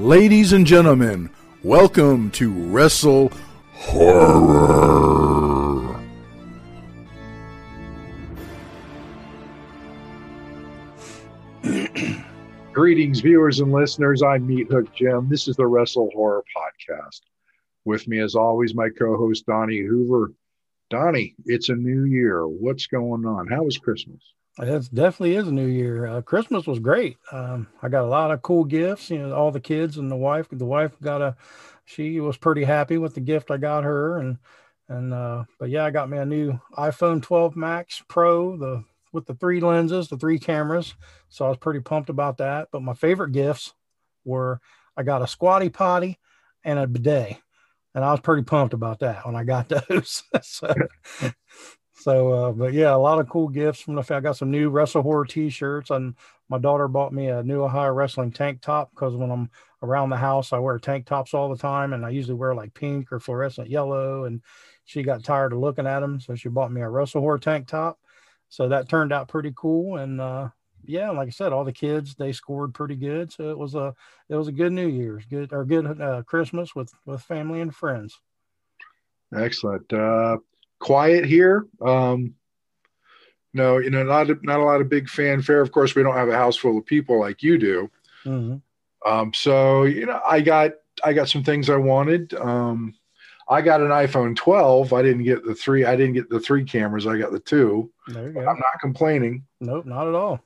Ladies and gentlemen, welcome to WrestleHorror. Greetings, viewers and listeners. I'm Meathook Jim. This is the WrestleHorror podcast. With me, as always, my co-host Donnie Hoover. Donnie, it's a new year. What's going on? How was Christmas? It definitely is a new year. Christmas was great. I got a lot of cool gifts. You know, all the kids and the wife. The wife she was pretty happy with the gift I got her, but yeah, I got me a new iPhone 12 Max Pro, with the 3 lenses, the 3 cameras. So I was pretty pumped about that. But my favorite gifts were I got a squatty potty and a bidet, and I was pretty pumped about that when I got those. But yeah, a lot of cool gifts from I got some new WrestleHorror t-shirts, and my daughter bought me a new Ohio Wrestling tank top because when I'm around the house, I wear tank tops all the time, and I usually wear like pink or fluorescent yellow, and she got tired of looking at them, so she bought me a WrestleHorror tank top. So that turned out pretty cool, and yeah, like I said, all the kids, they scored pretty good, so it was a good New Year's, good Christmas with family and friends. Excellent. Quiet here. No, not a lot of big fanfare. Of course, we don't have a house full of people like you do. Mm-hmm. So I got some things I wanted. I got an iPhone 12. I didn't get the 3. I didn't get the 3 cameras. I got the 2. There you go. I'm not complaining. Nope, not at all.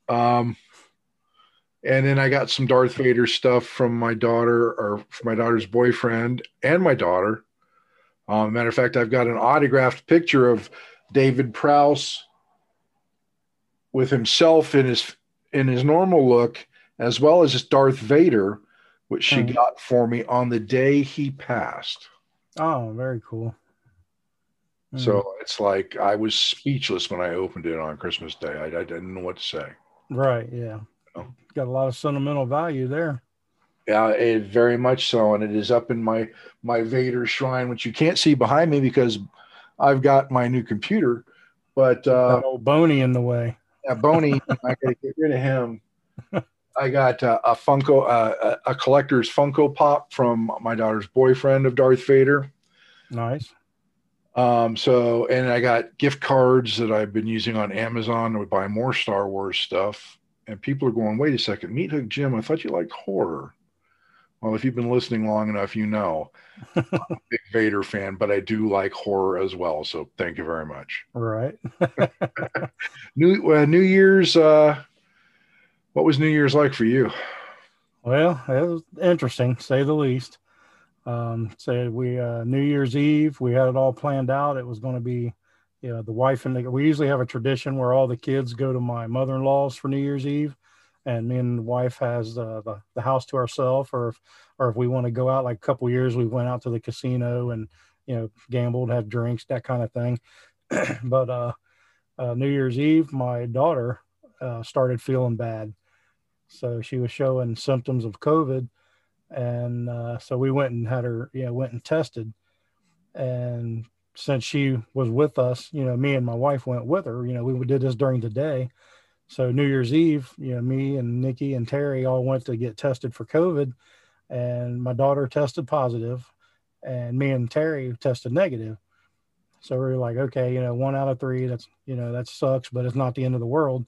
And then I got some Darth Vader stuff from my daughter's boyfriend and my daughter. Matter of fact, I've got an autographed picture of David Prowse with himself in his normal look, as well as Darth Vader, which she got for me on the day he passed. Oh, very cool. So it's like I was speechless when I opened it on Christmas Day. I didn't know what to say. Right, yeah. Got a lot of sentimental value there. Yeah, very much so, and it is up in my Vader shrine, which you can't see behind me because I've got my new computer. But that old Boney in the way. Yeah, Boney, I got to get rid of him. I got a collector's Funko Pop from my daughter's boyfriend of Darth Vader. Nice. So, and I got gift cards that I've been using on Amazon to buy more Star Wars stuff. And people are going, wait a second, Meathook Jim, I thought you liked horror. Well, if you've been listening long enough, you know I'm a big Vader fan, but I do like horror as well. So thank you very much. Right. New Year's. What was New Year's like for you? Well, it was interesting, to say the least. New Year's Eve, we had it all planned out. It was going to be, the wife we usually have a tradition where all the kids go to my mother-in-law's for New Year's Eve, and me and the wife has the house to ourselves, or if we want to go out, like a couple of years, we went out to the casino and, gambled, had drinks, that kind of thing. But New Year's Eve, my daughter started feeling bad. So she was showing symptoms of COVID. And so we went and had her, went and tested. And since she was with us, me and my wife went with her, we did this during the day. So New Year's Eve, me and Nikki and Terry all went to get tested for COVID, and my daughter tested positive, and me and Terry tested negative. So we were like, okay, 1 out of 3, that's, that sucks, but it's not the end of the world.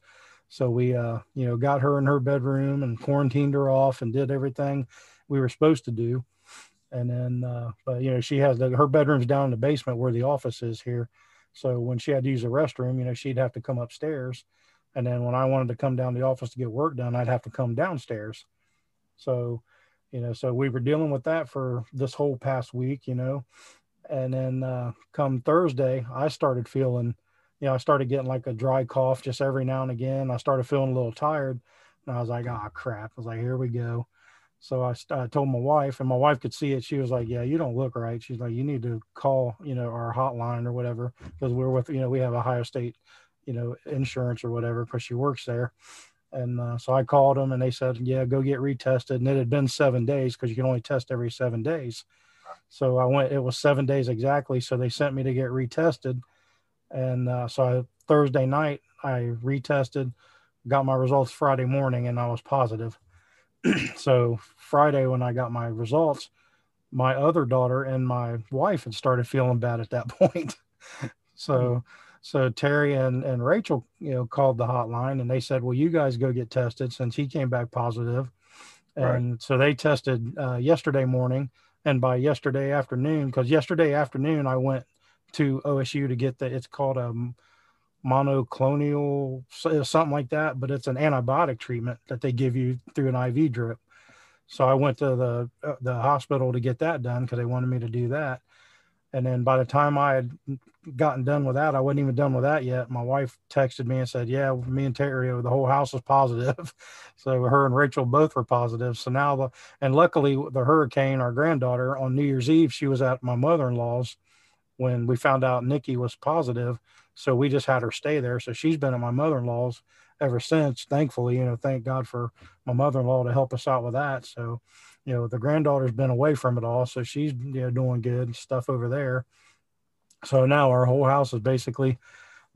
So we, got her in her bedroom and quarantined her off and did everything we were supposed to do. And then, but she has her bedroom's down in the basement where the office is here. So when she had to use the restroom, she'd have to come upstairs. And then when I wanted to come down to the office to get work done, I'd have to come downstairs. So, so we were dealing with that for this whole past week, and then come Thursday, I started feeling, I started getting like a dry cough just every now and again. I started feeling a little tired, and I was like, oh crap. I was like, here we go. So I told my wife, and my wife could see it. She was like, yeah, you don't look right. She's like, you need to call, our hotline or whatever, because we're with, we have Ohio State, insurance or whatever, because she works there. And so I called them, and they said, yeah, go get retested. And it had been 7 days, because you can only test every 7 days. So I went, it was 7 days exactly. So they sent me to get retested. And Thursday night, I retested, got my results Friday morning, and I was positive. So Friday, when I got my results, my other daughter and my wife had started feeling bad at that point. So, so Terry and Rachel, called the hotline and they said, well, you guys go get tested since he came back positive. And Right. so they tested yesterday morning. And by yesterday afternoon, because yesterday afternoon I went to OSU to get it's called a monoclonal, something like that, but it's an antibiotic treatment that they give you through an IV drip. So I went to the hospital to get that done because they wanted me to do that. And then by the time I had gotten done with that, I wasn't even done with that yet. My wife texted me and said, yeah, me and Terry, the whole house was positive. So her and Rachel both were positive. So now and luckily the hurricane, our granddaughter, on New Year's Eve, she was at my mother-in-law's when we found out Nikki was positive. So we just had her stay there. So she's been at my mother-in-law's ever since, thankfully. Thank God for my mother-in-law to help us out with that. So the granddaughter's been away from it all, so she's doing good stuff over there. So now our whole house is basically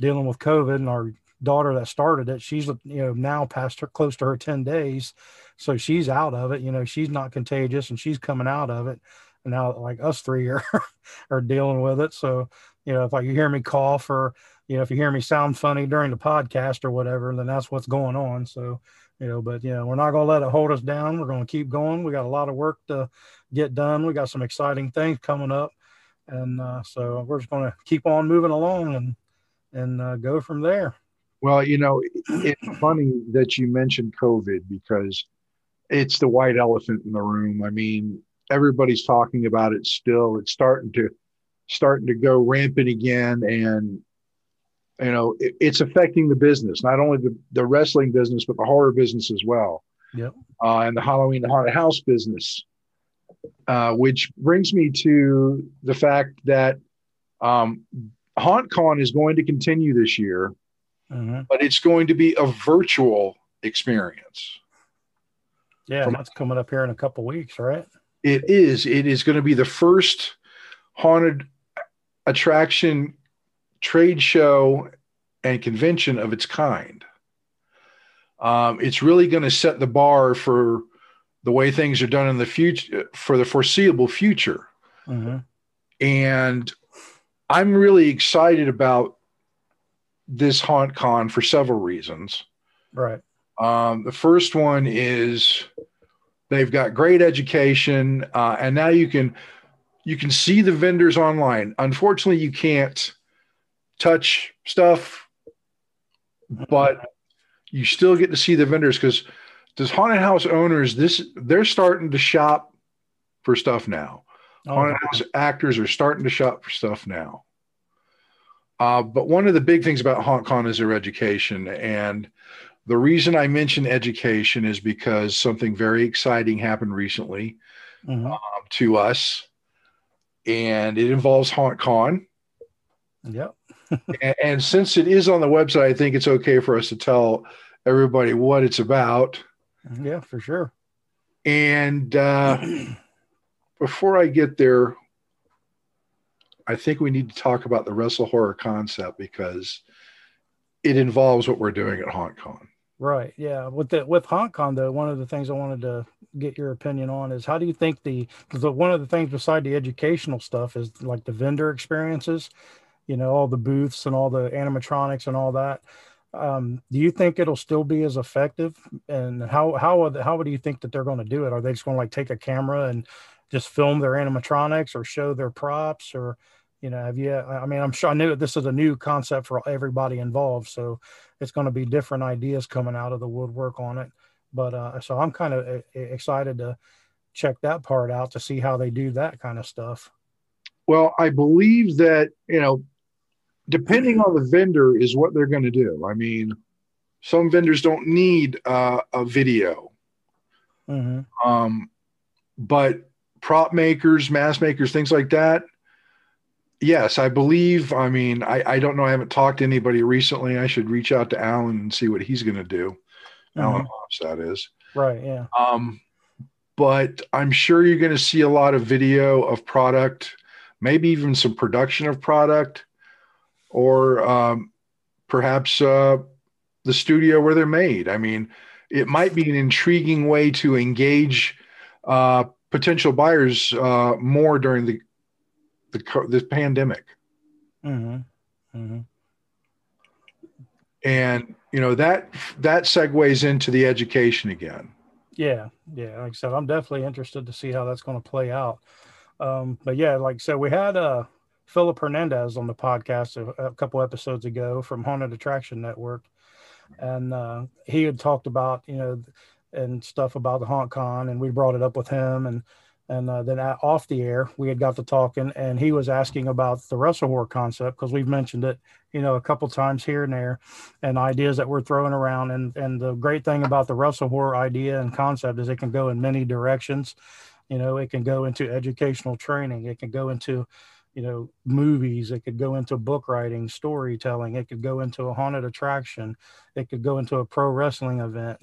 dealing with COVID, and our daughter that started it, she's now past her close to her 10 days, so she's out of it. She's not contagious and she's coming out of it. And now like us three are are dealing with it. So if you hear me cough or if you hear me sound funny during the podcast or whatever, then that's what's going on. So but we're not going to let it hold us down. We're going to keep going. We got a lot of work to get done. We got some exciting things coming up. And so we're just going to keep on moving along and go from there. Well, it's funny that you mentioned COVID because it's the white elephant in the room. I mean, everybody's talking about it still. It's starting to go rampant again. And it's affecting the business, not only the wrestling business, but the horror business as well. Yep. And the Halloween, the haunted house business, which brings me to the fact that HauNTcon is going to continue this year, but it's going to be a virtual experience. Yeah, that's coming up here in a couple of weeks, right? It is. It is going to be the first haunted attraction trade show and convention of its kind. It's really going to set the bar for the way things are done in the future, for the foreseeable future. And I'm really excited about this HauNTcon for several reasons. Right. The first one is they've got great education, and now you can see the vendors online. Unfortunately, you can't touch stuff, but you still get to see the vendors because those haunted house owners, they're starting to shop for stuff now. Haunted house actors are starting to shop for stuff now. But one of the big things about HauNTcon is their education. And the reason I mention education is because something very exciting happened recently to us, and it involves HauNTcon. Yep. and since it is on the website, I think it's okay for us to tell everybody what it's about. Yeah, for sure. And before I get there, I think we need to talk about the WrestleHorror concept because it involves what we're doing at HauNTcon. Right. Yeah. With HauNTcon though, one of the things I wanted to get your opinion on is how do you think because one of the things beside the educational stuff is like the vendor experiences, all the booths and all the animatronics and all that. Do you think it'll still be as effective? And how do you think that they're going to do it? Are they just going to like take a camera and just film their animatronics or show their props or, I'm sure I knew this is a new concept for everybody involved. So it's going to be different ideas coming out of the woodwork on it. But so I'm kind of excited to check that part out to see how they do that kind of stuff. Well, I believe that, depending on the vendor is what they're going to do. I mean, some vendors don't need a video. But prop makers, mask makers, things like that, yes, I believe. I mean, I don't know. I haven't talked to anybody recently. I should reach out to Alan and see what he's going to do. Alan Hobbs, that is. Right, yeah. But I'm sure you're going to see a lot of video of product, maybe even some production of product, or perhaps the studio where they're made. I mean, it might be an intriguing way to engage potential buyers more during this pandemic. Mm-hmm. Mm-hmm. And that segues into the education again. Yeah. Like I said, I'm definitely interested to see how that's going to play out. But yeah, like I said, we had Philip Hernandez on the podcast a couple episodes ago from Haunted Attraction Network, and he had talked about and stuff about the HauNtcon, and we brought it up with him, and then off the air we had got to talking, and he was asking about the WrestleHorror concept, because we've mentioned it a couple times here and there, and ideas that we're throwing around, and the great thing about the WrestleHorror idea and concept is it can go in many directions. It can go into educational training, it can go into movies, it could go into book writing, storytelling, it could go into a haunted attraction, it could go into a pro wrestling event.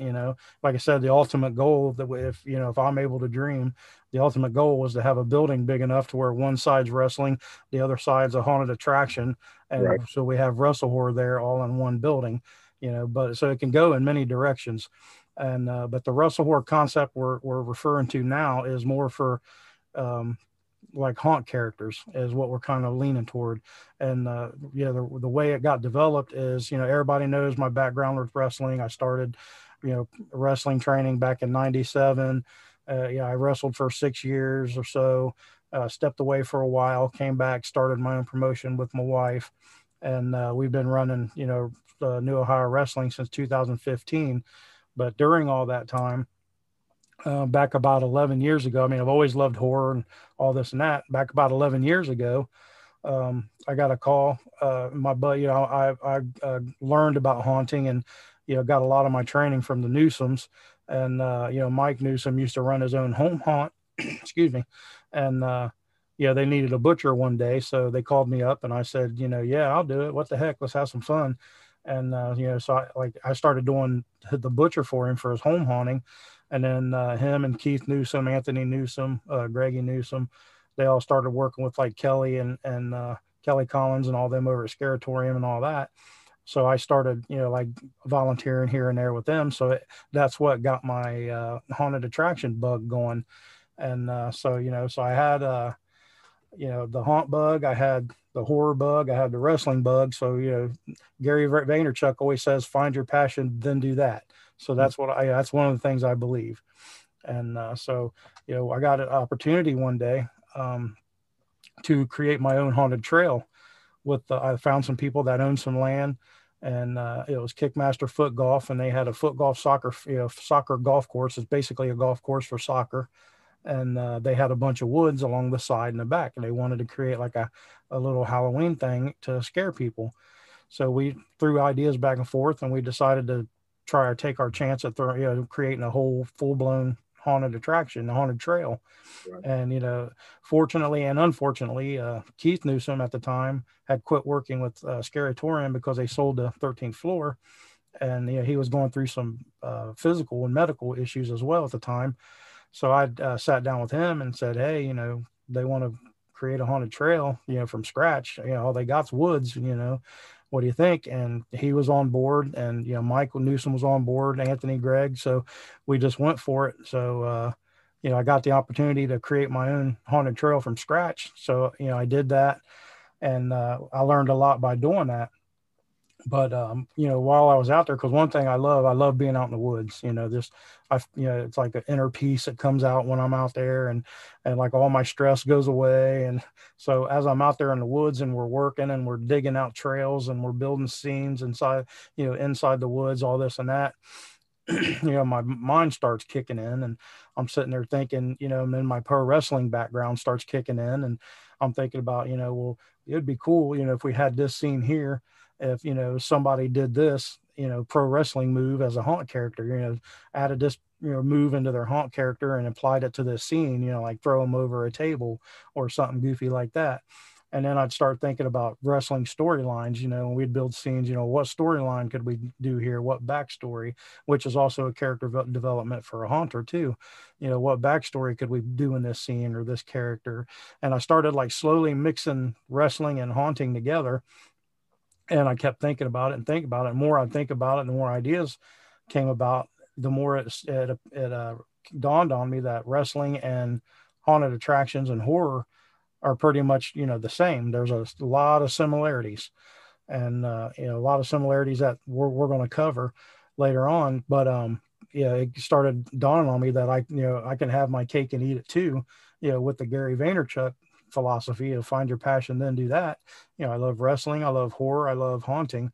Like I said, the ultimate goal that if I'm able to dream, the ultimate goal was to have a building big enough to where one side's wrestling, the other side's a haunted attraction, and Right. so we have WrestleHorror there all in one building. But so it can go in many directions. And but the WrestleHorror concept we're referring to now is more for like haunt characters, is what we're kind of leaning toward. And the way it got developed is, everybody knows my background with wrestling. I started wrestling training back in 97. I wrestled for 6 years or so, stepped away for a while, came back, started my own promotion with my wife, and we've been running New Ohio Wrestling since 2015. But during all that time, back about 11 years ago, I mean, I've always loved horror and all this and that. Back about 11 years ago, I got a call. My buddy, I learned about haunting, and got a lot of my training from the Newsomes. And Mike Newsom used to run his own home haunt. Excuse me. And they needed a butcher one day, so they called me up, and I said, yeah, I'll do it. What the heck? Let's have some fun. And so I started doing the butcher for him for his home haunting. And then him and Keith Newsom, Anthony Newsom, Greggy Newsom, they all started working with like Kelly and Kelly Collins and all them over at Scaratorium and all that. So I started, like volunteering here and there with them. So that's what got my haunted attraction bug going. And so I had, the haunt bug, I had the horror bug, I had the wrestling bug. So, Gary Vaynerchuk always says, find your passion, then do that. So that's that's one of the things I believe. And so, I got an opportunity one day to create my own haunted trail I found some people that owned some land, and it was Kickmaster Foot Golf, and they had a foot golf soccer golf course. It's basically a golf course for soccer. And they had a bunch of woods along the side and the back, and they wanted to create like a little Halloween thing to scare people. So we threw ideas back and forth, and we decided to take our chance at creating a whole full-blown haunted attraction, a haunted trail. Right. And fortunately and unfortunately, Keith Newsom at the time had quit working with Scaratorium because they sold the 13th floor, and he was going through some physical and medical issues as well at the time. So I sat down with him and said, hey, they want to create a haunted trail, from scratch. All they got's woods, what do you think? And he was on board, and, Michael Newsom was on board, Anthony Gregg. So we just went for it. So, I got the opportunity to create my own haunted trail from scratch. So, I did that, and I learned a lot by doing that. But, while I was out there, because one thing I love being out in the woods, it's like an inner peace that comes out when I'm out there, and like all my stress goes away. And so as I'm out there in the woods and we're working and we're digging out trails and we're building scenes inside the woods, all this and that, my mind starts kicking in, and I'm sitting there thinking, and then my pro wrestling background starts kicking in, and I'm thinking about, well, it'd be cool, if we had this scene here, if, somebody did this, pro wrestling move as a haunt character, added this, move into their haunt character and applied it to this scene, like throw them over a table or something goofy like that. And then I'd start thinking about wrestling storylines, and we'd build scenes, what storyline could we do here? What backstory, which is also a character development for a haunter too. What backstory could we do in this scene or this character? And I started like slowly mixing wrestling and haunting together. And I kept thinking about it and thinking about it. The more I think about it, the more ideas came about. the more it dawned on me that wrestling and haunted attractions and horror are pretty much, the same. There's a lot of similarities, and a lot of similarities that we're going to cover later on. But yeah, it started dawning on me that I can have my cake and eat it too, with the Gary Vaynerchuk philosophy of find your passion, then do that. I love wrestling, I love horror, I love haunting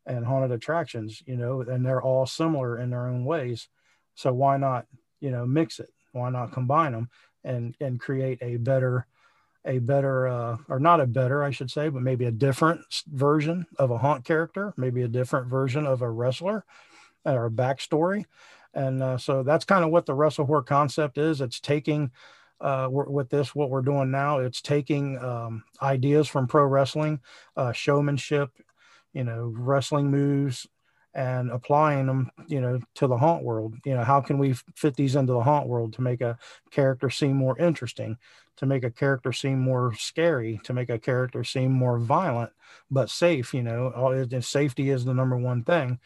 and haunted attractions, and they're all similar in their own ways. So why not, mix it? Why not combine them and create a better, or not a better, I should say, but maybe a different version of a haunt character, maybe a different version of a wrestler or a backstory. And so that's kind of what the WrestleHorror concept is. It's taking, with this, what we're doing now, it's taking ideas from pro wrestling, showmanship, wrestling moves, and applying them, to the haunt world. How can we fit these into the haunt world to make a character seem more interesting, to make a character seem more scary, to make a character seem more violent, but safe? Safety is the number one thing.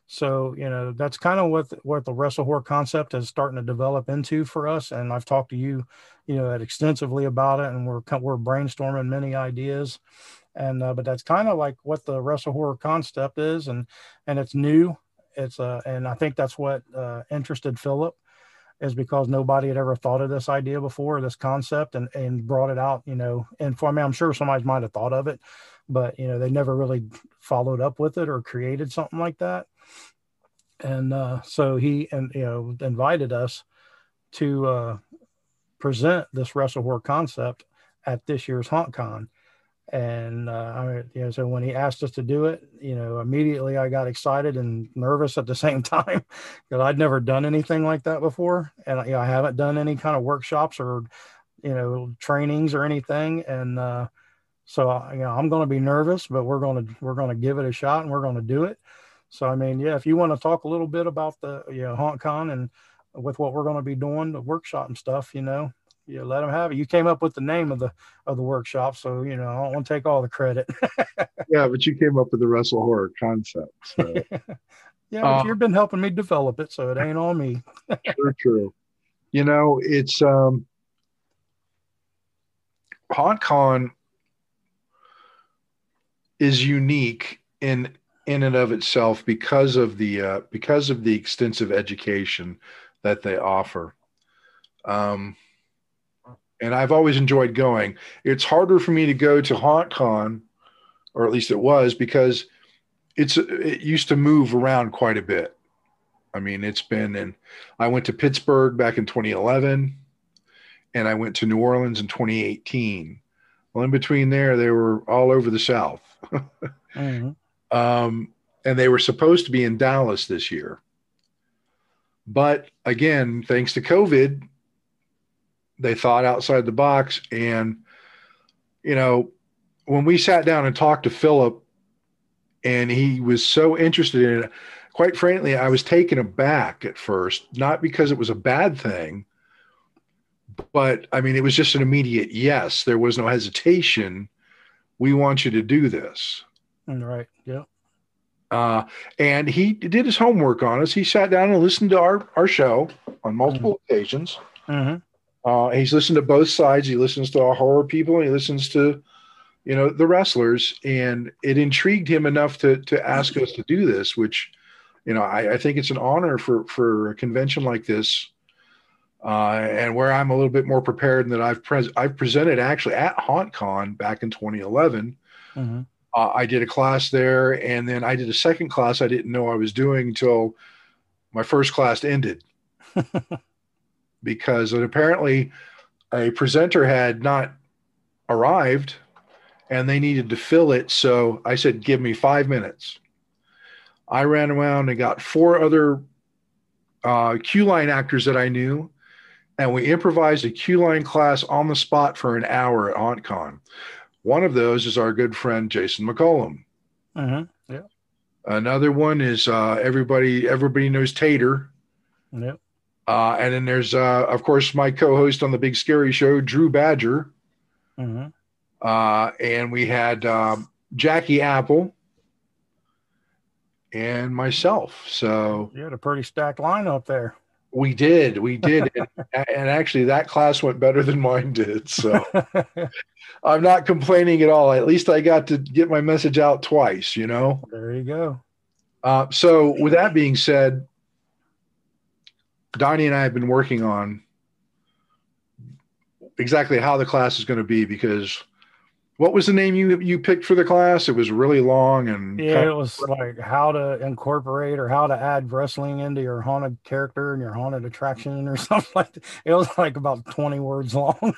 So, that's kind of what the WrestleHorror concept is starting to develop into for us. And I've talked to you, extensively about it, and we're brainstorming many ideas. And, but that's kind of like what the WrestleHorror concept is. And it's new. And I think that's what interested Philip, is because nobody had ever thought of this idea before, this concept, and brought it out, and for me, I'm sure somebody might have thought of it, but, they never really followed up with it or created something like that. And so he invited us to present this WrestleHorror concept at this year's HauNtcon. And so when he asked us to do it, immediately I got excited and nervous at the same time, because I'd never done anything like that before, and I haven't done any kind of workshops or trainings or anything. And so I'm going to be nervous, but we're going to give it a shot, and we're going to do it. So if you want to talk a little bit about the HauNtcon and with what we're going to be doing, the workshop and stuff, let them have it. You came up with the name of the workshop, so I don't want to take all the credit. Yeah, but you came up with the WrestleHorror concept. So. Yeah, but you've been helping me develop it, so it ain't on me. True. It's HauNtcon is unique in and of itself because of the extensive education that they offer. And I've always enjoyed going. It's harder for me to go to HauNtcon, or at least it was, because it used to move around quite a bit. I went to Pittsburgh back in 2011, and I went to New Orleans in 2018. Well, in between there, they were all over the South. Mm-hmm. And they were supposed to be in Dallas this year. But again, thanks to COVID, they thought outside the box. And, when we sat down and talked to Philip, and he was so interested in it, quite frankly, I was taken aback at first, not because it was a bad thing, but it was just an immediate yes. There was no hesitation. We want you to do this. Right. Yeah. And he did his homework on us. He sat down and listened to our show on multiple occasions. Mm-hmm. He's listened to both sides. He listens to our horror people, and he listens to, the wrestlers, and it intrigued him enough to ask us to do this, which, I think it's an honor for a convention like this. And where I'm a little bit more prepared, than that I've presented actually at HauNtcon back in 2011. Mm-hmm. I did a class there, and then I did a second class I didn't know I was doing until my first class ended. Because apparently a presenter had not arrived, and they needed to fill it. So I said, give me 5 minutes. I ran around and got 4 other Q line actors that I knew, and we improvised a Q line class on the spot for an hour at HauNtcon. One of those is our good friend Jason McCollum. Mm-hmm. Yeah. Another one is everybody knows Tater. Yep. And then there's of course my co-host on the Big Scary Show, Drew Badger. Mm-hmm. And we had Jackie Apple, and myself. So You had a pretty stacked lineup there. we did. And actually that class went better than mine did. So I'm not complaining at all. At least I got to get my message out twice, you know? There you go. So with that being said, Donnie and I have been working on exactly how the class is going to be, because what was the name you picked for the class? It was really long and yeah, it was like how to incorporate or how to add wrestling into your haunted character and your haunted attraction or something like that. It was like about 20 words long.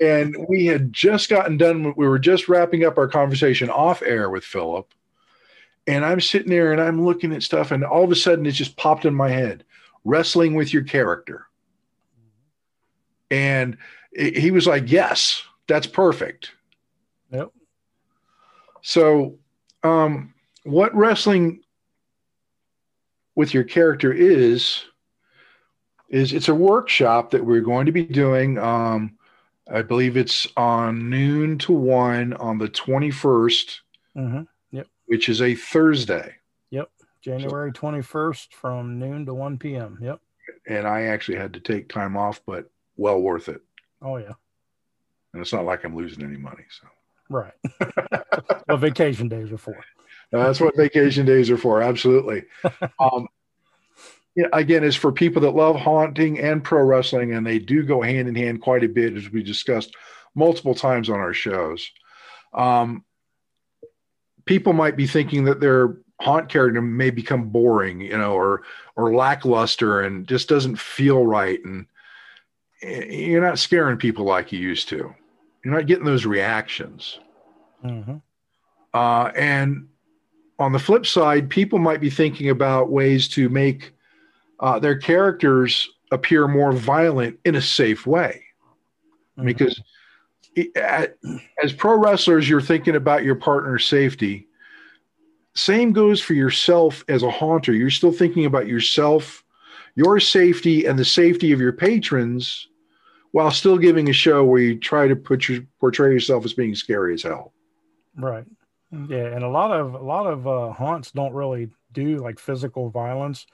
And we had just gotten done. We were just wrapping up our conversation off air with Philip. And I'm sitting there and I'm looking at stuff, and all of a sudden it just popped in my head, wrestling with your character. And he was like, yes, that's perfect. Yep. So what wrestling with your character is it's a workshop that we're going to be doing. I believe it's on noon to 1 on the 21st, Yep. which is a Thursday. Yep. January 21st from noon to 1 p.m. Yep. And I actually had to take time off, but well worth it. Oh, yeah. And it's not like I'm losing any money. So right. Well, vacation days are for. That's what vacation days are for. Absolutely. Yeah, again, it's for people that love haunting and pro wrestling, and they do go hand in hand quite a bit, as we discussed multiple times on our shows. People might be thinking that their haunt character may become boring, you know, or lackluster and just doesn't feel right. And you're not scaring people like you used to. You're not getting those reactions. And on the flip side, people might be thinking about ways to make their characters appear more violent in a safe way. Because as pro wrestlers, you're thinking about your partner's safety. Same goes for yourself as a haunter. You're still thinking about yourself, your safety, and the safety of your patrons, while still giving a show where you try to portray yourself as being scary as hell. Right. Yeah, and a lot of haunts don't really do like physical violence.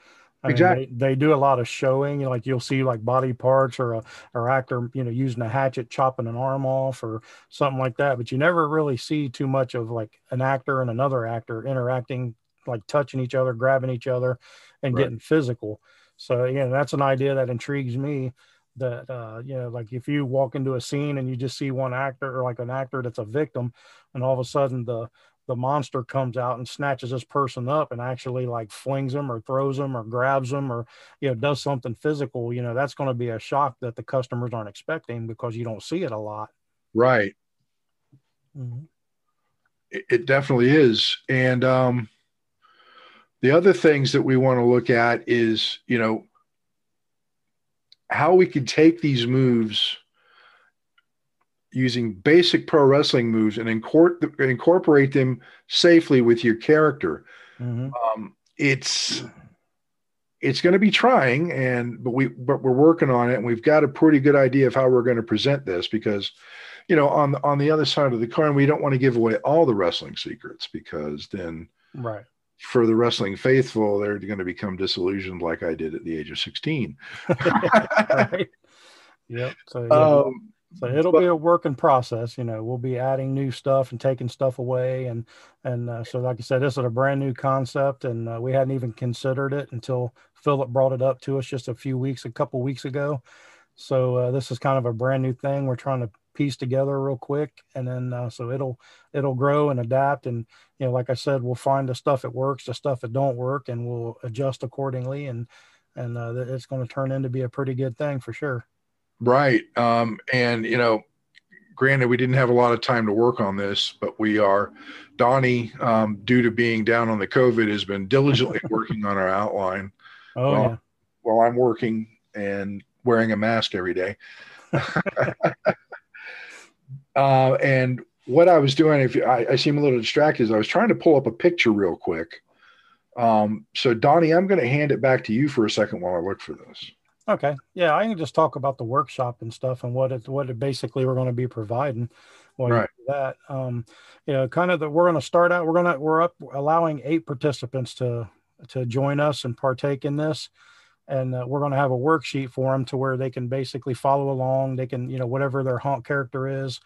I Exactly. mean, they do a lot of showing. Like you'll see like body parts or actor, you know, using a hatchet chopping an arm off or something like that. But you never really see too much of like an actor and another actor interacting, like touching each other, grabbing each other, and getting physical. So again, that's an idea that intrigues me. That you know, like if you walk into a scene and you just see one actor or like an actor that's a victim, and all of a sudden the monster comes out and snatches this person up and actually like flings them or throws them or grabs them or, you know, does something physical, you know, that's going to be a shock that the customers aren't expecting because you don't see it a lot. Right. It definitely is. And the other things that we want to look at is, you know, how we could take these moves using basic pro wrestling moves and incorporate them safely with your character. It's going to be trying, but we're working on it, and we've got a pretty good idea of how we're going to present this, because, you know, on the other side of the coin, we don't want to give away all the wrestling secrets, because then for the wrestling faithful, they're going to become disillusioned like I did at the age of 16. Right. Yep. So it'll be a working process. You know, we'll be adding new stuff and taking stuff away. And so, like I said, this is a brand new concept, and we hadn't even considered it until Philip brought it up to us just a couple weeks ago. So this is kind of a brand new thing we're trying to piece together real quick. And then, so it'll grow and adapt. And, you know, like I said, we'll find the stuff that works, the stuff that don't work, and we'll adjust accordingly. And it's going to turn into be a pretty good thing for sure. Right. And, you know, granted, we didn't have a lot of time to work on this, but Donnie, due to being down on the COVID, has been diligently working on our outline. While I'm working and wearing a mask every day. And what I was doing, if I seem a little distracted, is I was trying to pull up a picture real quick. So Donnie, I'm going to hand it back to you for a second while I look for this. Okay. Yeah, I can just talk about the workshop and stuff and what it basically we're going to be providing. Well, that. Kind of we're going to start out. We're allowing 8 participants to join us and partake in this. And we're going to have a worksheet for them to where they can basically follow along. They can, whatever their haunt character is.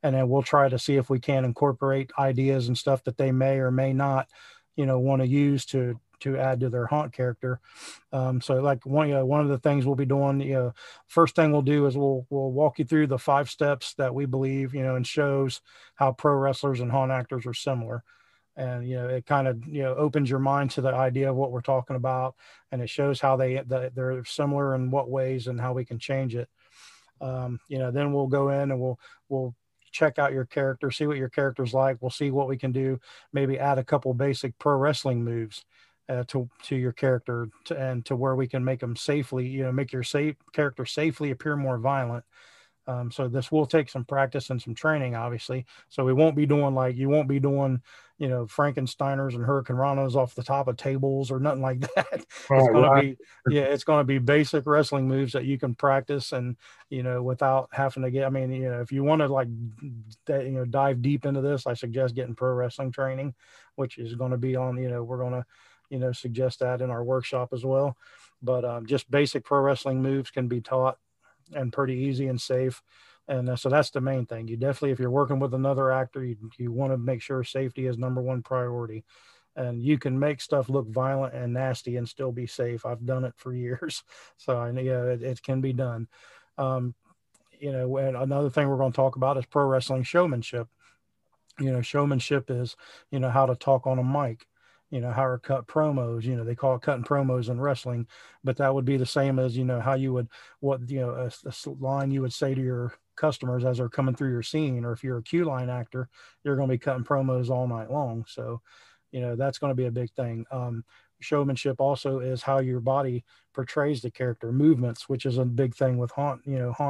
And then we'll try to see if we can incorporate ideas and stuff that they may or may not, want to use to add to their haunt character. So like one of the things we'll be doing, first thing we'll do is we'll walk you through the 5 steps that we believe, and shows how pro wrestlers and haunt actors are similar. And, it kind of, opens your mind to the idea of what we're talking about. And it shows how they're similar in what ways and how we can change it. Then we'll go in and we'll check out your character, see what your character's like. We'll see what we can do. Maybe add a couple basic pro wrestling moves to your character and to where we can make them safely, make your character safely appear more violent. So this will take some practice and some training, obviously. So we won't be doing Frankensteiners and Hurricane Ranas off the top of tables or nothing like that. It's going to be basic wrestling moves that you can practice and, without having to get, if you want to dive deep into this, I suggest getting pro wrestling training, which is going to be on, we're going to, suggest that in our workshop as well. But just basic pro wrestling moves can be taught and pretty easy and safe. And so that's the main thing. You definitely, if you're working with another actor, you want to make sure safety is number one priority. And you can make stuff look violent and nasty and still be safe. I've done it for years. So I know it can be done. And another thing we're going to talk about is pro wrestling showmanship. Showmanship is, how to talk on a mic. How to cut promos, they call it cutting promos in wrestling, but that would be the same as, how you would, a line you would say to your customers as they're coming through your scene, or if you're a Q line actor, you're going to be cutting promos all night long. So, that's going to be a big thing. Showmanship also is how your body portrays the character, movements, which is a big thing with haunt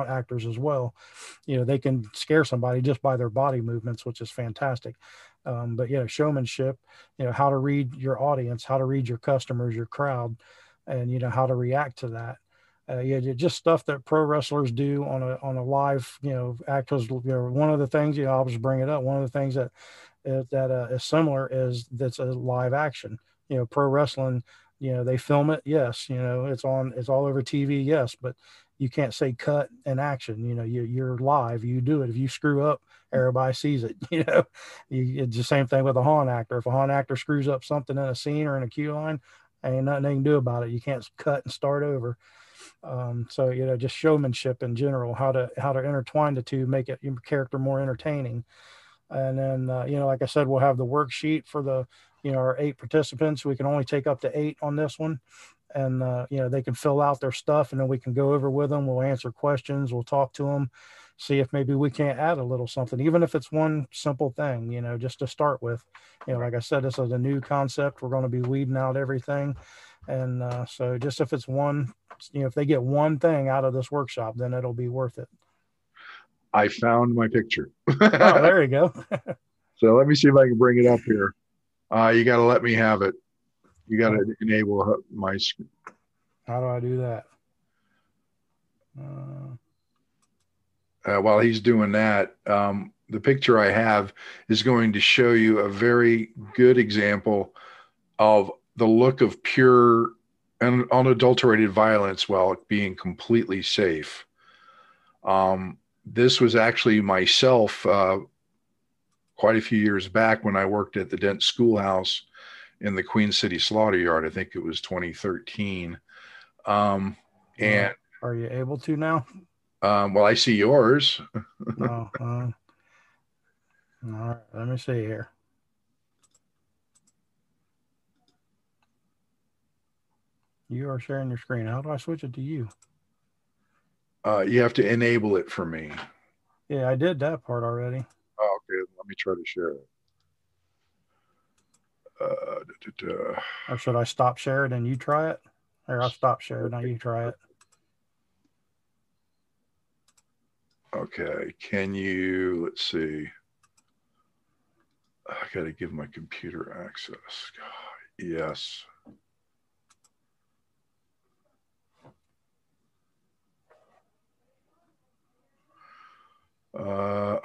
actors as well. They can scare somebody just by their body movements, which is fantastic. But showmanship, how to read your audience, how to read your customers, your crowd, and, how to react to that. Just stuff that pro wrestlers do on a live, act. Because, one of the things, I'll just bring it up. One of the things that is similar is that's a live action. Pro wrestling, they film it. Yes. It's all over TV. Yes. But you can't say cut and action. You're live. You do it. If you screw up, everybody sees it. It's the same thing with a haunt actor. If a haunt actor screws up something in a scene or in a queue line, ain't nothing they can do about it. You can't cut and start over. So just showmanship in general, how to intertwine the two, make your character more entertaining. And then like I said, we'll have the worksheet for the our 8 participants. We can only take up to 8 on this one. And, they can fill out their stuff, and then we can go over with them. We'll answer questions. We'll talk to them, see if maybe we can't add a little something, even if it's one simple thing, just to start with. Like I said, this is a new concept. We're going to be weeding out everything. And so just if it's one, if they get one thing out of this workshop, then it'll be worth it. I found my picture. Oh, there you go. So let me see if I can bring it up here. You got to let me have it. You got to enable my screen. How do I do that? While he's doing that, the picture I have is going to show you a very good example of the look of pure and unadulterated violence while being completely safe. This was actually myself quite a few years back when I worked at the Dent Schoolhouse in the Queen City Slaughter Yard. I think it was 2013. And are you able to now? Well, I see yours. All right, let me see here. You are sharing your screen. How do I switch it to you? You have to enable it for me. Yeah, I did that part already. Oh, okay. Let me try to share it. Or should I stop sharing and you try it? Or I'll stop sharing, now you try it. Okay. Can you, let's see. I got to give my computer access. God, yes.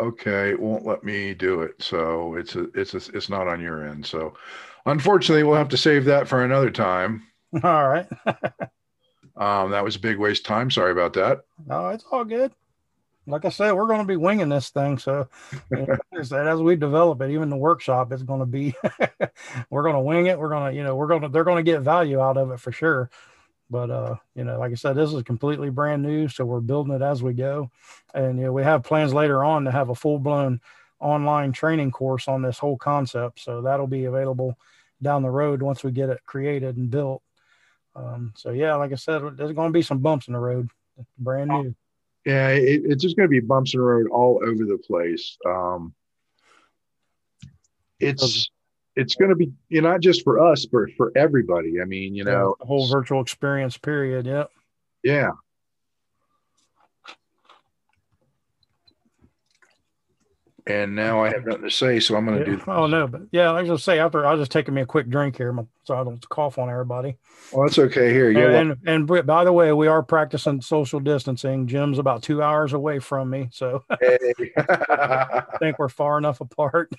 okay, it won't let me do it. So it's not on your end. So unfortunately, we'll have to save that for another time. All right. That was a big waste of time. Sorry about that. No, it's all good. Like I said, we're going to be winging this thing. So, as we develop it, even the workshop, it's going to be, we're going to wing it. We're going to, they're going to get value out of it for sure. But, like I said, this is completely brand new. So we're building it as we go. And, we have plans later on to have a full blown online training course on this whole concept. So that'll be available down the road once we get it created and built. Like I said, there's going to be some bumps in the road. It's brand new. Yeah, it's just going to be bumps in the road all over the place. It's going to be not just for us, but for everybody. I mean, the whole virtual experience period. Yep. Yeah. And now I have nothing to say, so I'm going to do this. Oh, no, but I was going to say, after I'll just take me a quick drink here so I don't cough on everybody. Well, that's okay. Here, and by the way, we are practicing social distancing. Jim's about 2 hours away from me, so hey. I think we're far enough apart.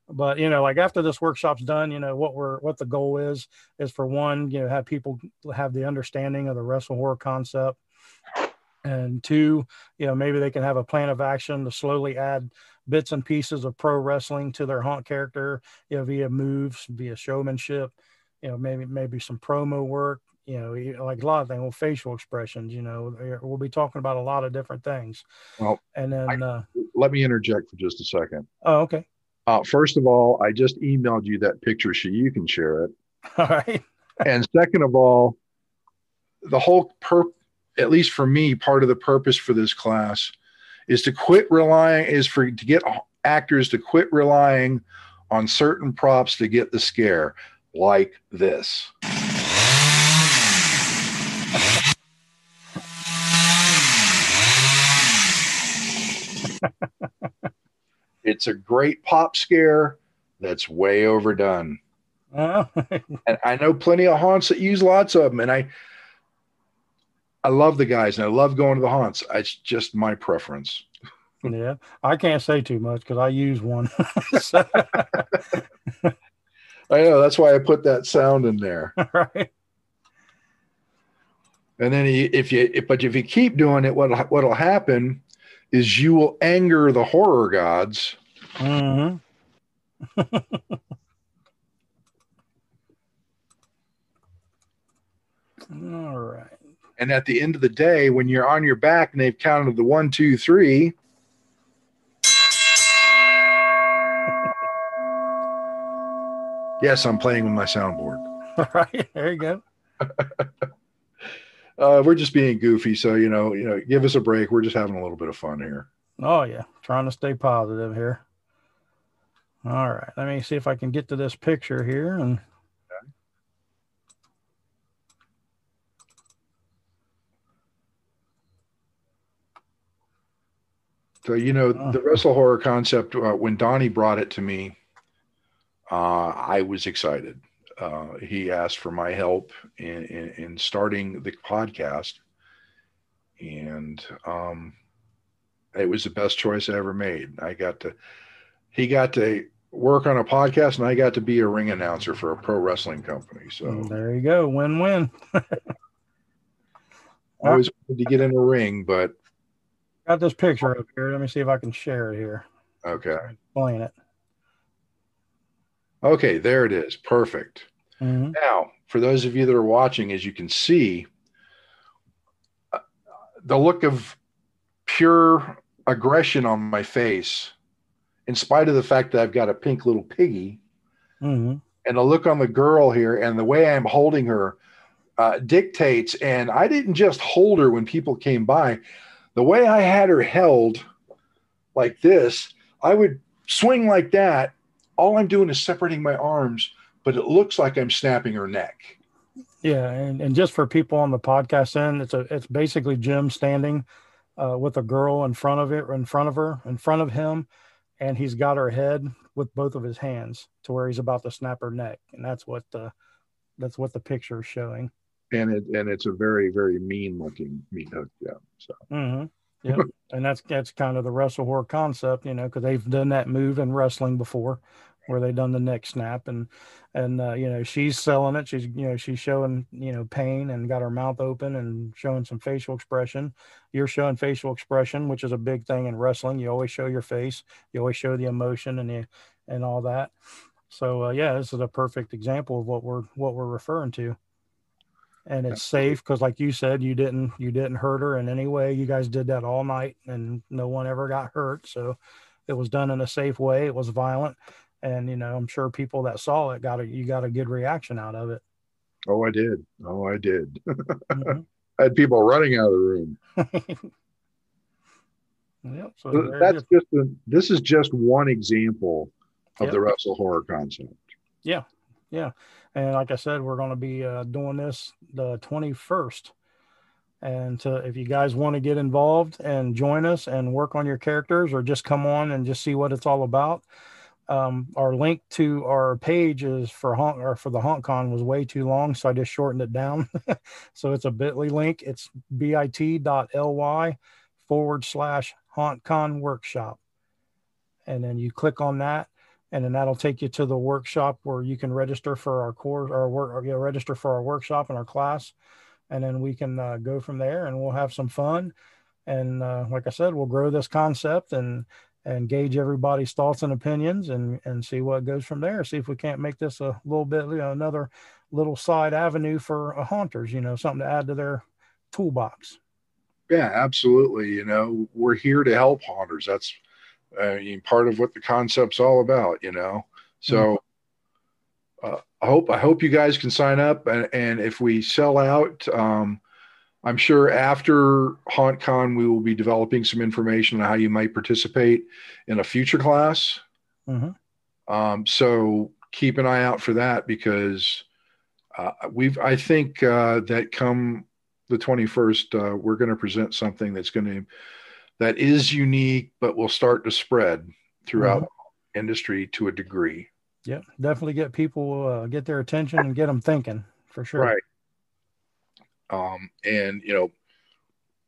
But like after this workshop's done, what the goal is for one, have people have the understanding of the WrestleHorror concept. And two, maybe they can have a plan of action to slowly add bits and pieces of pro wrestling to their haunt character, via moves, via showmanship, maybe some promo work, like a lot of things, well, facial expressions, we'll be talking about a lot of different things. Well, and then let me interject for just a second. Oh, okay. First of all, I just emailed you that picture so you can share it. All right. And second of all, the whole at least for me, part of the purpose for this class is to get actors to quit relying on certain props to get the scare, like this. It's a great pop scare that's way overdone. And I know plenty of haunts that use lots of them, and I love the guys and I love going to the haunts. It's just my preference. Yeah, I can't say too much because I use one. I know, that's why I put that sound in there. Right. And then if you keep doing it, what'll happen is you will anger the horror gods. Mm-hmm. All right. And at the end of the day, when you're on your back and they've counted the 1, 2, 3, yes, I'm playing with my soundboard. All right, there you go. We're just being goofy, so give us a break. We're just having a little bit of fun here. Oh yeah, trying to stay positive here. All right, let me see if I can get to this picture here and. So, the WrestleHorror concept, when Donnie brought it to me, I was excited. He asked for my help in starting the podcast. And it was the best choice I ever made. He got to work on a podcast and I got to be a ring announcer for a pro wrestling company. So there you go. Win-win. I always wanted to get in a ring, but got this picture up here. Let me see if I can share it here. Okay. Explain it. Okay, there it is. Perfect. Mm-hmm. Now, for those of you that are watching, as you can see, the look of pure aggression on my face, in spite of the fact that I've got a pink little piggy, mm-hmm. and the look on the girl here and the way I'm holding her dictates. And I didn't just hold her when people came by. The way I had her held like this, I would swing like that. All I'm doing is separating my arms, but it looks like I'm snapping her neck. Yeah, and just for people on the podcast end, it's basically Jim standing with a girl in front of him, and he's got her head with both of his hands to where he's about to snap her neck, and that's what the picture is showing. And it's a very, very mean looking Meathook, yeah. So. Mm-hmm. Yep. And that's kind of the wrestle horror concept, because they've done that move in wrestling before, where they done the neck snap, and she's selling it. She's showing pain and got her mouth open and showing some facial expression. You're showing facial expression, which is a big thing in wrestling. You always show your face. You always show the emotion and all that. So yeah, this is a perfect example of what we're referring to. And it's safe because, like you said, you didn't hurt her in any way. You guys did that all night and no one ever got hurt. So it was done in a safe way. It was violent. And, I'm sure people that saw it you got a good reaction out of it. Oh, I did. Mm-hmm. I had people running out of the room. Yep. So this is just one example of the wrestle horror concept. Yeah. Yeah. And like I said, we're going to be doing this the 21st. And if you guys want to get involved and join us and work on your characters, or just come on and just see what it's all about, our link to our page is for the HAuNTcon was way too long, so I just shortened it down. So it's a bit.ly link. It's bit.ly/HauNTcon workshop. And then you click on that, and then that'll take you to the workshop where you can register for our course register for our workshop and our class. And then we can go from there, and we'll have some fun. And like I said, we'll grow this concept and gauge everybody's thoughts and opinions and see what goes from there. See if we can't make this a little bit, another little side avenue for haunters, something to add to their toolbox. Yeah, absolutely. We're here to help haunters. That's part of what the concept's all about, So I hope you guys can sign up, and if we sell out, I'm sure after HauNTcon we will be developing some information on how you might participate in a future class. Mm-hmm. So keep an eye out for that, because I think that come the 21st, we're going to present something that is unique, but will start to spread throughout the industry to a degree. Yeah, definitely get people, get their attention and get them thinking, for sure. Right. And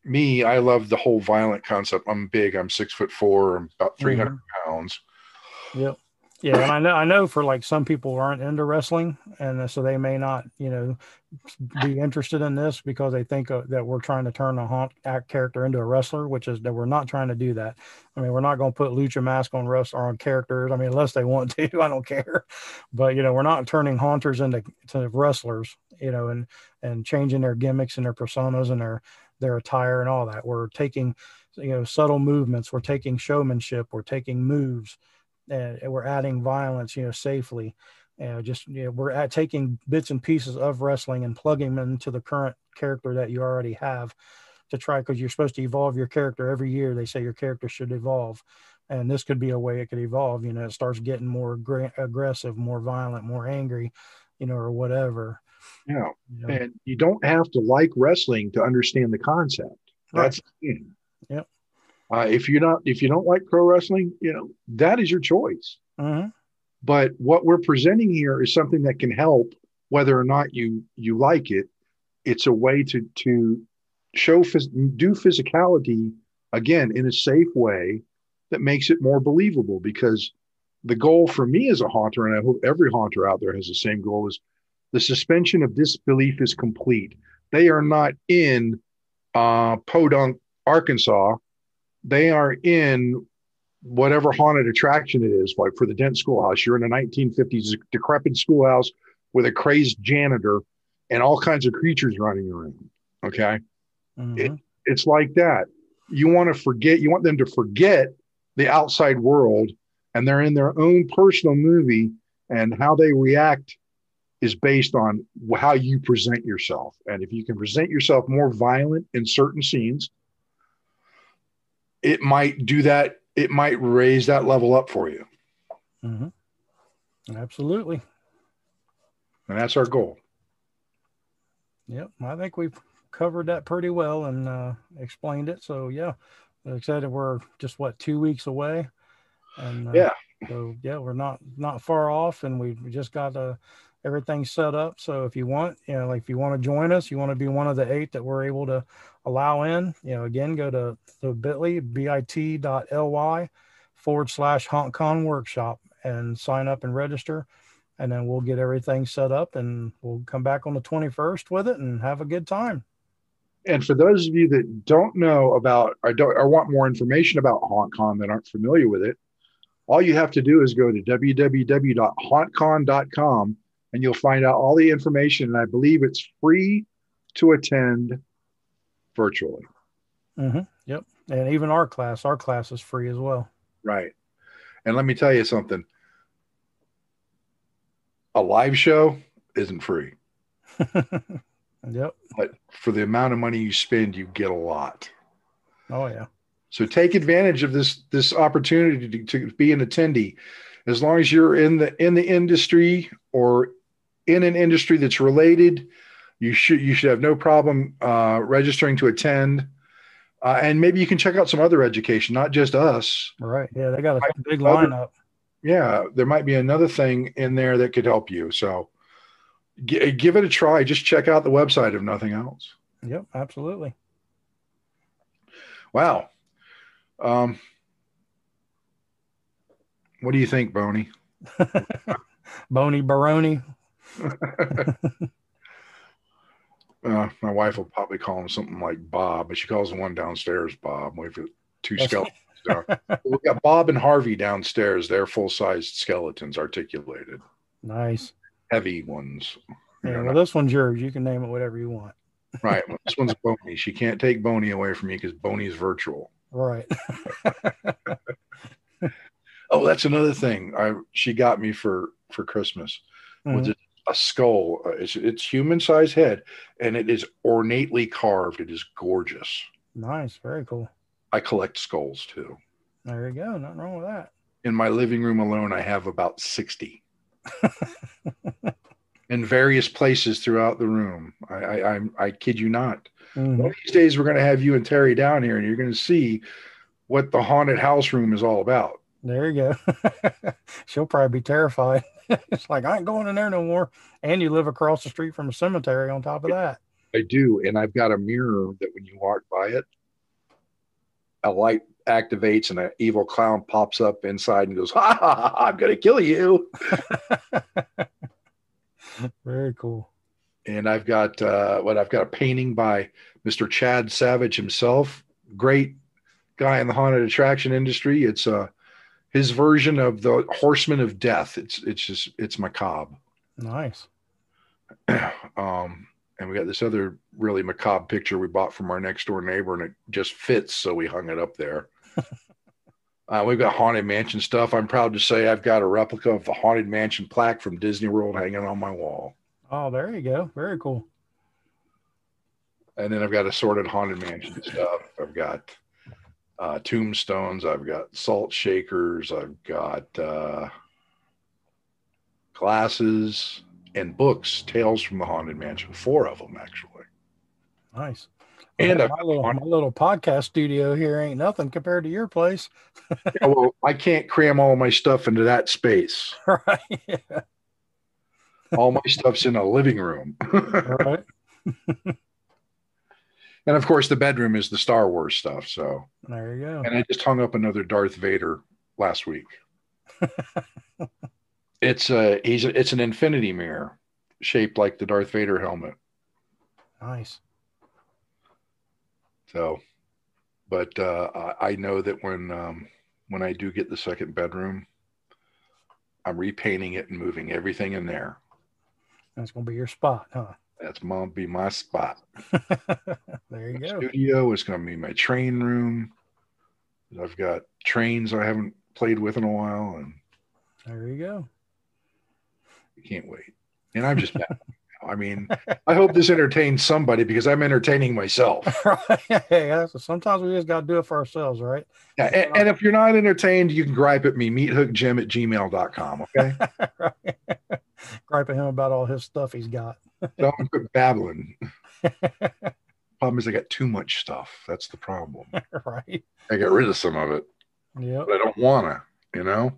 me, I love the whole violent concept. I'm big. I'm 6'4". I'm about 300 pounds. Yep. Yeah. And I know for like some people aren't into wrestling, and so they may not, be interested in this because they think that we're trying to turn a haunt act character into a wrestler, which is that we're not trying to do that. I mean, we're not going to put lucha mask on on characters. I mean, unless they want to, I don't care. But, we're not turning haunters into wrestlers, and changing their gimmicks and their personas and their attire and all that. We're taking, subtle movements. We're taking showmanship. We're taking moves, and we're adding violence, safely. We're taking bits and pieces of wrestling and plugging them into the current character that you already have to try, because you're supposed to evolve your character every year. They say your character should evolve, and this could be a way it could evolve. It starts getting more aggressive, more violent, more angry, or whatever. Yeah. And you don't have to like wrestling to understand the concept. That's the thing. Yep. If you don't like pro wrestling, that is your choice. Mm-hmm. But what we're presenting here is something that can help, whether or not you like it. It's a way to do physicality again in a safe way that makes it more believable. Because the goal for me as a haunter, and I hope every haunter out there has the same goal, is the suspension of disbelief is complete. They are not in Podunk, Arkansas. They are in whatever haunted attraction it is, like for the Dent Schoolhouse. You're in a 1950s decrepit schoolhouse with a crazed janitor and all kinds of creatures running around. Okay. Mm-hmm. It's like that. You want them to forget the outside world, and they're in their own personal movie, and how they react is based on how you present yourself. And if you can present yourself more violent in certain scenes, it might do that. It might raise that level up for you. Mm-hmm. Absolutely. And that's our goal. Yep. I think we've covered that pretty well and explained it. So yeah, like I said, we're just 2 weeks away. And yeah. So yeah, we're not far off, and we just got everything's set up. So if you want, like if you want to join us, you want to be one of the 8 that we're able to allow in, again, go to bit.ly, bit.ly/HauNtcon workshop and sign up and register. And then we'll get everything set up and we'll come back on the 21st with it and have a good time. And for those of you that don't know about or want more information about HauNtcon that aren't familiar with it, all you have to do is go to www.hauntcon.com and you'll find out all the information. And I believe it's free to attend virtually. Yep. And even our class is free as well. Right. And let me tell you something. A live show isn't free. Yep. But for the amount of money you spend, you get a lot. Oh, yeah. So take advantage of this opportunity to be an attendee. As long as you're in the industry or in an industry that's related, you should have no problem registering to attend. And maybe you can check out some other education, not just us. Right. Yeah, they got a big lineup. Yeah, there might be another thing in there that could help you. So give it a try. Just check out the website if nothing else. Yep, absolutely. Wow. What do you think, Boney? Boney Baroni. My wife will probably call him something like Bob, but she calls the one downstairs Bob. We've got 2 skeletons down. We've got Bob and Harvey downstairs. They're full-sized skeletons, articulated. Nice. Heavy ones. Well, this one's yours. You can name it whatever you want. Right. Well, this one's Boney. She can't take Boney away from me because Boney's virtual. Right. Oh, that's another thing. She got me for Christmas. Was a skull. It's human-sized head, and it is ornately carved. It is gorgeous. Nice. Very cool. I collect skulls too. There you go. Nothing wrong with that. In my living room alone, I have about 60. In various places throughout the room. I kid you not. One of these days, we're going to have you and Terry down here, and you're going to see what the haunted house room is all about. There you go. She'll probably be terrified. It's like, I ain't going in there no more. And you live across the street from a cemetery on top of that. I do. And I've got a mirror that when you walk by it, a light activates and an evil clown pops up inside and goes, ha, ha, ha, I'm going to kill you. Very cool. And I've got a painting by Mr. Chad Savage himself. Great guy in the haunted attraction industry. It's his version of the Horseman of Death. It's macabre. Nice. And we got this other really macabre picture we bought from our next door neighbor, and it just fits, so we hung it up there. We've got Haunted Mansion stuff. I'm proud to say I've got a replica of the Haunted Mansion plaque from Disney World hanging on my wall. Oh, there you go. Very cool. And then I've got assorted Haunted Mansion stuff. I've got tombstones. I've got salt shakers. I've got glasses and books, Tales from the Haunted Mansion. 4 of them, actually. Nice. And my little podcast studio here ain't nothing compared to your place. Yeah, well, I can't cram all my stuff into that space. Right. Yeah. All my stuff's in a living room. Right. And of course, the bedroom is the Star Wars stuff. So there you go. And I just hung up another Darth Vader last week. It's an infinity mirror shaped like the Darth Vader helmet. Nice. So, but I know that when I do get the second bedroom, I'm repainting it and moving everything in there. That's gonna be your spot, huh? That's gonna be my spot. There you go. Studio is gonna be my train room. I've got trains I haven't played with in a while, and there you go. I can't wait. And I'm just I mean, I hope this entertains somebody because I'm entertaining myself. Hey, sometimes we just got to do it for ourselves, right? Yeah, and if you're not entertained, you can gripe at me, meathookjim@gmail.com, okay? Right. Gripe at him about all his stuff he's got. Don't quit babbling. Problem is I got too much stuff. That's the problem. Right. I got rid of some of it. Yeah. But I don't want to,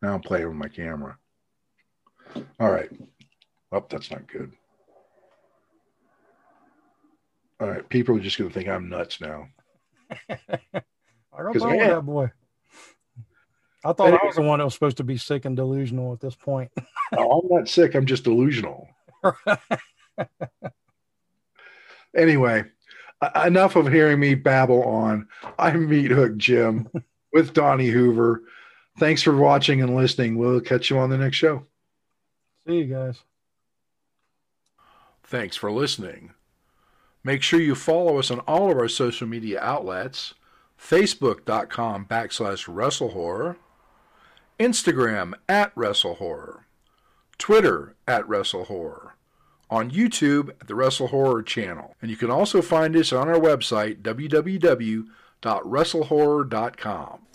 Now I'm playing with my camera. All right. Oh, that's not good. All right. People are just going to think I'm nuts now. I got wrong with that boy. I thought I was the one that was supposed to be sick and delusional at this point. No, I'm not sick. I'm just delusional. Anyway, enough of hearing me babble on. I'm Meathook Jim with Donnie Hoover. Thanks for watching and listening. We'll catch you on the next show. See you guys. Thanks for listening. Make sure you follow us on all of our social media outlets, facebook.com/WrestleHorror, Instagram @WrestleHorror, Twitter @WrestleHorror, on YouTube at the WrestleHorror channel. And you can also find us on our website, www.WrestleHorror.com.